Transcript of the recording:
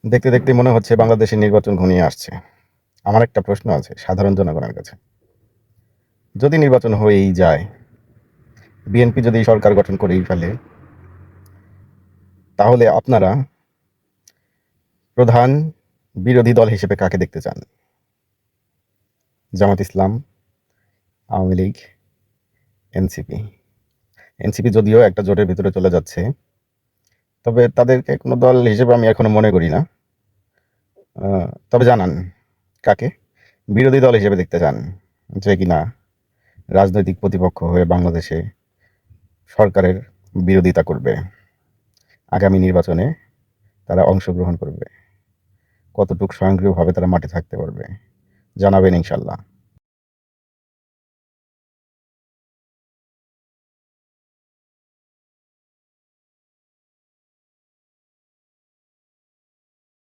দেখতে দেখতে মনে হচ্ছে বাংলাদেশের নির্বাচন ঘনিয়ে আসছে। আমার একটা প্রশ্ন আছে সাধারণ জনগণের কাছে। যদি নির্বাচন হয়েই যায়, বিএনপি যদি সরকার গঠন করেই ফেলে, তাহলে আপনারা প্রধান বিরোধী দল হিসেবে কাকে দেখতে চান? জামাত ইসলাম, আওয়ামী লীগ, এনসিপি। এনসিপি যদিও একটা জোটের ভিতরে চলে যাচ্ছে, তবে তাদেরকে কোনো দল হিসেবে আমি এখনো মনে করি না। তবে জানান কাকে বিরোধী দল হিসেবে দেখতে চান, যে কিনা রাজনৈতিক প্রতিপক্ষ হয়ে বাংলাদেশে সরকারের বিরোধিতা করবে, আগামী নির্বাচনে তারা অংশগ্রহণ করবে, কতটুকু স্বয়ংক্রিয়ভাবে তারা মাঠে থাকতে পারবে, জানাবেন ইনশাল্লাহ।